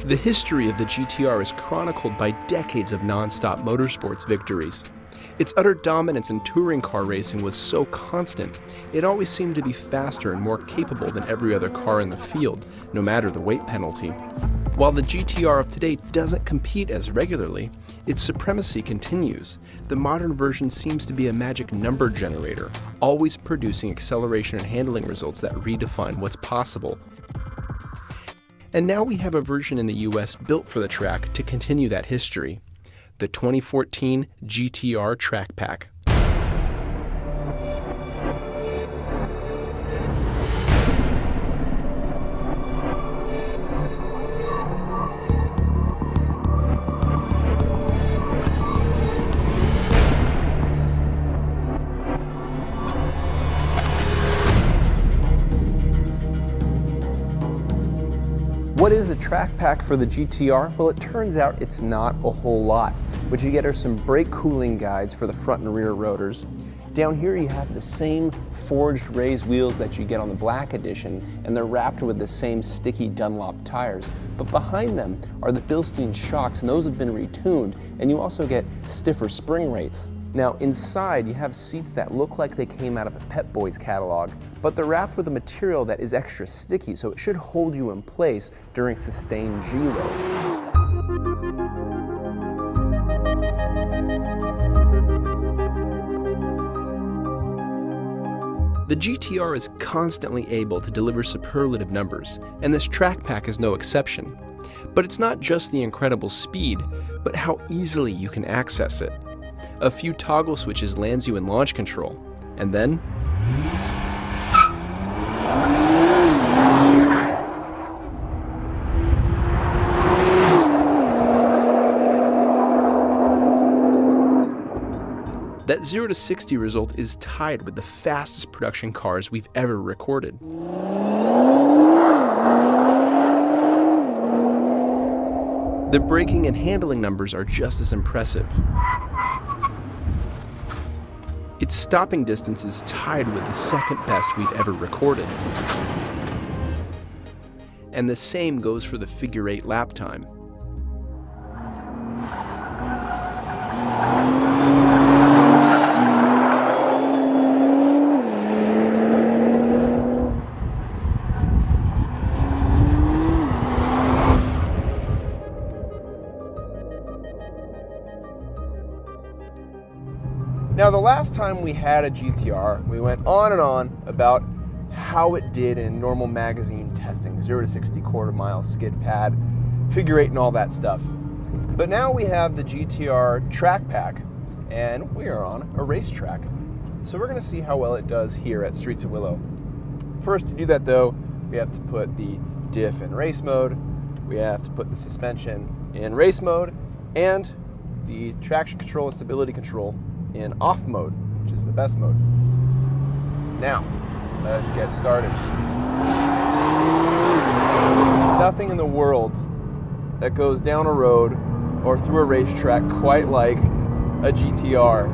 The history of the GTR is chronicled by decades of non-stop motorsports victories. Its utter dominance in touring car racing was so constant, it always seemed to be faster and more capable than every other car in the field, no matter the weight penalty. While the GTR of today doesn't compete as regularly, its supremacy continues. The modern version seems to be a magic number generator, always producing acceleration and handling results that redefine what's possible. And now we have a version in the US built for the track to continue that history. The 2014 GTR Track Pack. What is a track pack for the GTR? Well, it turns out it's not a whole lot. What you get are some brake cooling guides for the front and rear rotors. Down here you have the same forged raised wheels that you get on the Black Edition, and they're wrapped with the same sticky Dunlop tires. But behind them are the Bilstein shocks, and those have been retuned, and you also get stiffer spring rates. Now inside you have seats that look like they came out of a Pep Boys catalog, but they're wrapped with a material that is extra sticky, so it should hold you in place during sustained G-load. The GTR is constantly able to deliver superlative numbers, and this track pack is no exception. But it's not just the incredible speed, but how easily you can access it. A few toggle switches lands you in launch control, and then that 0 to 60 result is tied with the fastest production cars we've ever recorded. The braking and handling numbers are just as impressive. Its stopping distance is tied with the second best we've ever recorded. And the same goes for the figure 8 lap time. Now, the last time we had a GTR, we went on and on about how it did in normal magazine testing, 0 to 60 quarter-mile skid pad, figure 8 and all that stuff. But now we have the GTR Track Pack, and we are on a racetrack. So we're going to see how well it does here at Streets of Willow. First, to do that though, we have to put the diff in race mode, we have to put the suspension in race mode, and the traction control and stability control in off mode, which is the best mode. Now, let's get started. Nothing in the world that goes down a road or through a racetrack quite like a GTR.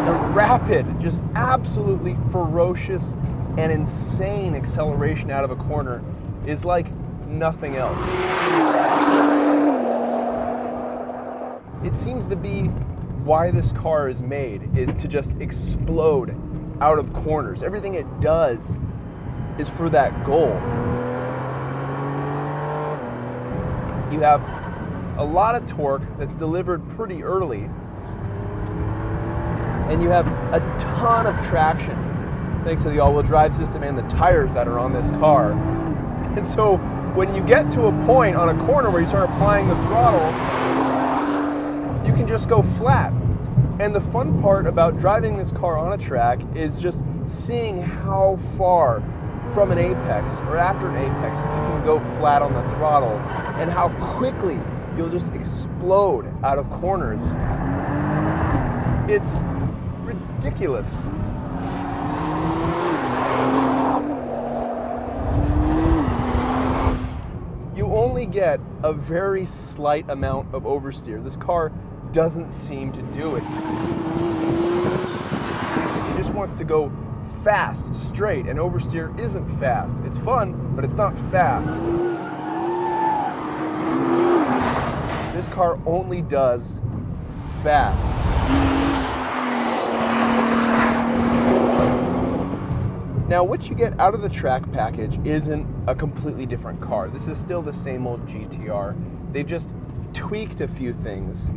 The rapid, just absolutely ferocious and insane acceleration out of a corner is like nothing else. It seems to be why this car is made, is to just explode out of corners. Everything it does is for that goal. You have a lot of torque that's delivered pretty early, and you have a ton of traction thanks to the all-wheel drive system and the tires that are on this car. And so when you get to a point on a corner where you start applying the throttle, you can just go flat. And the fun part about driving this car on a track is just seeing how far from an apex or after an apex you can go flat on the throttle, and how quickly you'll just explode out of corners. It's ridiculous. You only get a very slight amount of oversteer. This car doesn't seem to do it. It just wants to go fast, straight, and oversteer isn't fast. It's fun, but it's not fast. This car only does fast. Now, what you get out of the track package isn't a completely different car. This is still the same old GTR. They've just tweaked a few things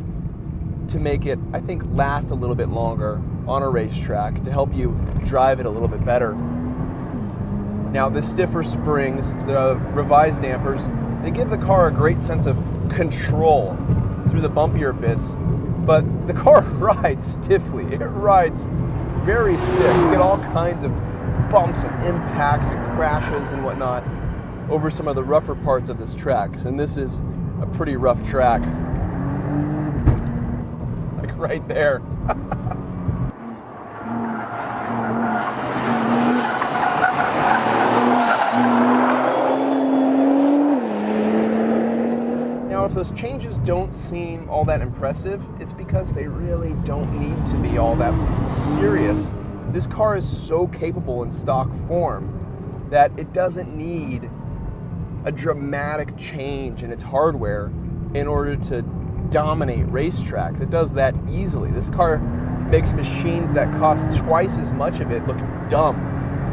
to make it, I think, last a little bit longer on a racetrack, to help you drive it a little bit better. Now, the stiffer springs, the revised dampers, they give the car a great sense of control through the bumpier bits, but the car rides stiffly. It rides very stiff. You get all kinds of bumps and impacts and crashes and whatnot over some of the rougher parts of this track. And this is a pretty rough track. Like right there. Now, if those changes don't seem all that impressive, it's because they really don't need to be all that serious. This car is so capable in stock form that it doesn't need a dramatic change in its hardware in order to dominate racetracks. It does that easily. This car makes machines that cost twice as much of it look dumb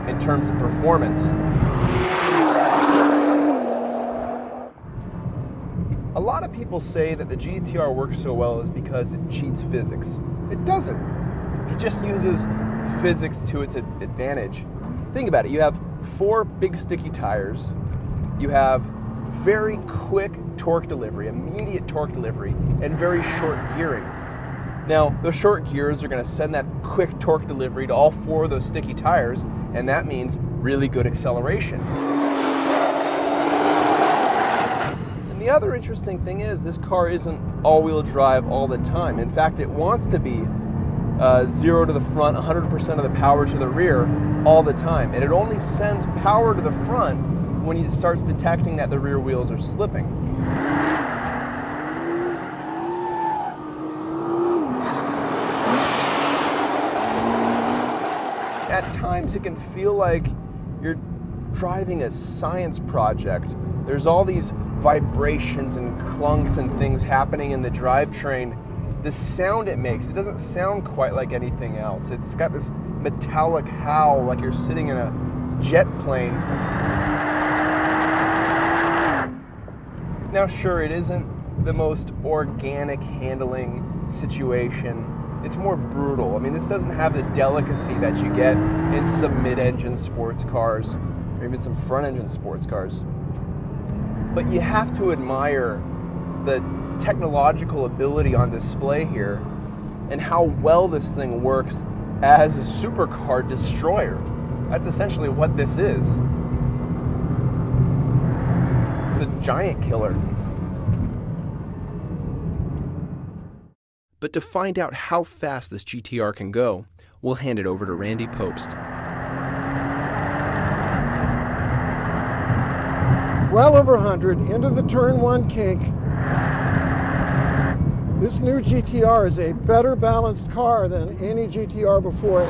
in terms of performance. A lot of people say that the GTR works so well is because it cheats physics. It doesn't. It just uses physics to its advantage. Think about it. You have 4 big sticky tires. You have very quick torque delivery, immediate torque delivery, and very short gearing. Now, those short gears are going to send that quick torque delivery to all 4 of those sticky tires, and that means really good acceleration. And the other interesting thing is this car isn't all-wheel drive all the time. In fact, it wants to be 0 to the front, 100% of the power to the rear all the time. And it only sends power to the front when it starts detecting that the rear wheels are slipping. At times it can feel like you're driving a science project. There's all these vibrations and clunks and things happening in the drivetrain. The sound it makes, it doesn't sound quite like anything else. It's got this metallic howl like you're sitting in a jet plane. Now, sure, it isn't the most organic handling situation. It's more brutal. I mean, this doesn't have the delicacy that you get in some mid-engine sports cars, or even some front-engine sports cars. But you have to admire the technological ability on display here and how well this thing works as a supercar destroyer. That's essentially what this is. It's a giant killer. But to find out how fast this GTR can go, we'll hand it over to Randy Popst. Well over 100, into the turn 1 kink. This new GTR is a better balanced car than any GTR before it.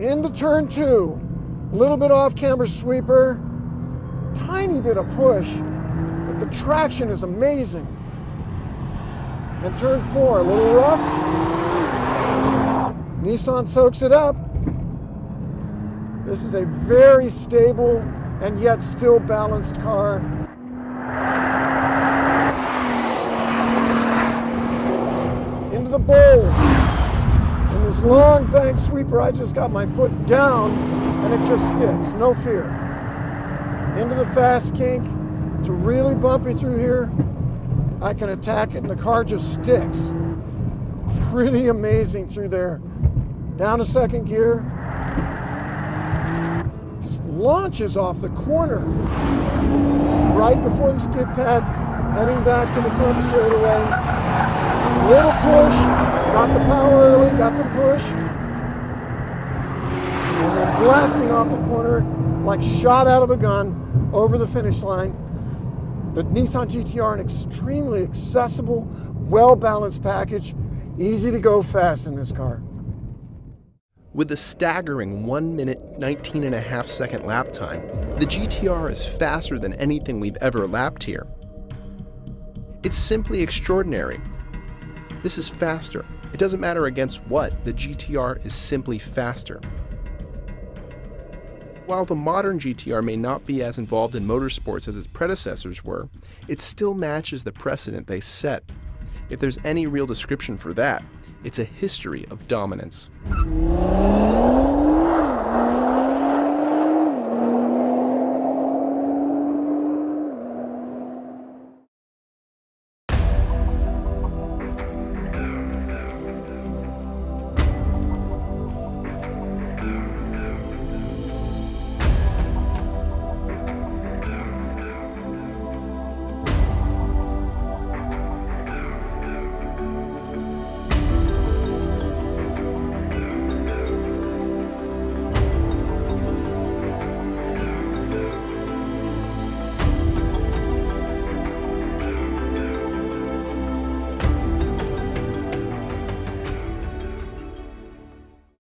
Into turn 2, a little bit off camber sweeper, tiny bit of push, but the traction is amazing. And turn 4, a little rough. Nissan soaks it up. This is a very stable and yet still balanced car. Into the bowl. In this long bank sweeper, I just got my foot down and it just sticks, no fear. Into the fast kink. It's really bumpy through here. I can attack it and the car just sticks. Pretty amazing through there. Down to second gear. Launches off the corner right before the skid pad, heading back to the front straightaway. Little push, got the power early, got some push, and then blasting off the corner like shot out of a gun over the finish line. The Nissan GTR, an extremely accessible, well-balanced package, easy to go fast in this car. With a staggering 1 minute, 19.5 second lap time, the GTR is faster than anything we've ever lapped here. It's simply extraordinary. This is faster. It doesn't matter against what, the GTR is simply faster. While the modern GTR may not be as involved in motorsports as its predecessors were, it still matches the precedent they set. If there's any real description for that, it's a history of dominance.